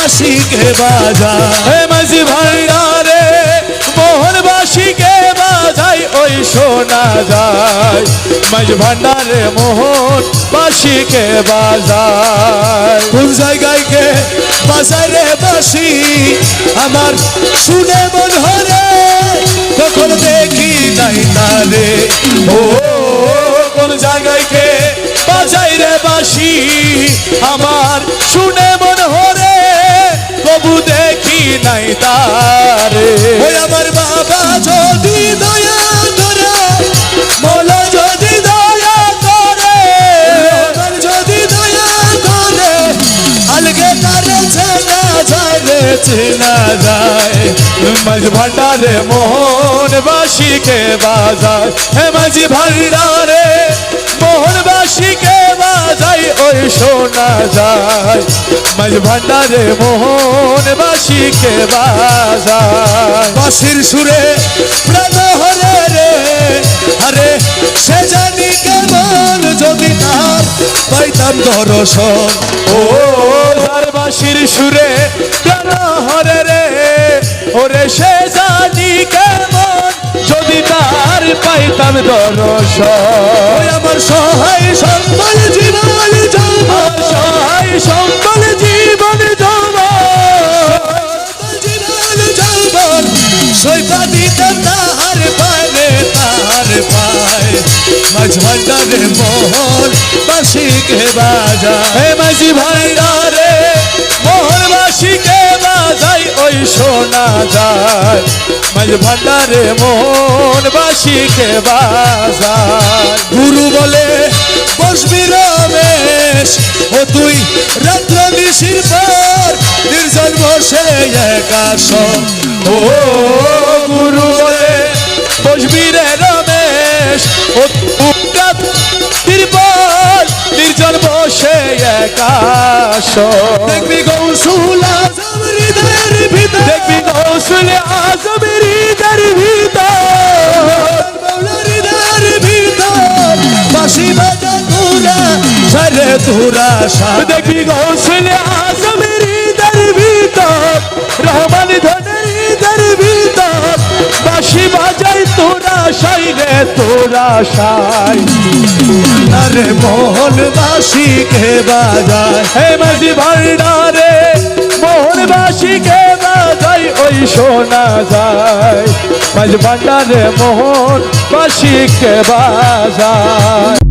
বাঁশিকে বাজায় হে মাঝি ভান্ডারে মোহন বাঁশিকে বাজাই ওই শোনা যায় মাঝি ভান্ডারে মোহন বাঁশিকে বাজায় কোন জায়গায় কে বাজায় রে বাঁশি আমার শুনে মন হরে কখন দেখি নাই তারে ও কোন জায়গায় কে বাজাই রে বাঁশি আমার শুনে মন হরে কবু দেখি নাই তারে ওই আমার বাবা যদি দয়া করে মোলা যদি দয়া করে আমার যদি দয়া করে আলগে তারে চেনা যায় রে চেনা যায় মাঝি ভান্ডারে মোহন বাঁশিকে বাজায় হে মাঝি ভান্ডারে মোহন বাঁশিকে বাজাই ওই শোনা যায় মাঝি ভান্ডারে মোহন বাঁশিকে বাজায় বাঁশির সুরে প্রাণ হরে রে আরে সে জানি কেমন যদি তার পাইতাম দর্শন ও তার বাঁশির সুরে প্রাণ হরে রে ওরে সে জানি কেমন যদি তার পাইতাম দর্শন ওই আমার সহায় সম্বল জীবন আমার সহায় সম্বল জীবন জীবন যৌবন সৈপা দিতাম তাহার পায় রে তাহার পায় মাঝ ভান্ডারে মোহন বাঁশিকে বাজায় হে মাঝি ভান্ডারে মোহন বাঁশিকে বাজাই ওই শোনা যায় মাঝি ভান্ডারে মোহন বাঁশিকে বাজায় গুরু বলে বসবি রমেশ ও তুই রাত্র নিশির পর নির্জন বসে একাশ ও গুরু বলে বসবি রে রমেশ ও তিরপল নির্জন বসে একাশ দেখবি গৌসুল আজম হৃদয়ের ভিতর দেখবি গৌসুল আজম হৃদয়ের ভিতর মৌলার হৃদয়ের ভিতর বাঁশি বাজা তুরা সারে তুরা সারে দেখবি গৌসুল আজম হৃদয়ের ভিতর রহমান ধনের হৃদয়ের ভিতর বাঁশি বাজাই তোরা সাই রে তোরা সাই আরে মোহন বাঁশিকে বাজায় হে মাঝি ভান্ডারে মোহন বাঁশিকে বাজাই ওই শোনা যায় মাঝি ভান্ডারে মোহন বাঁশিকে বাজায়।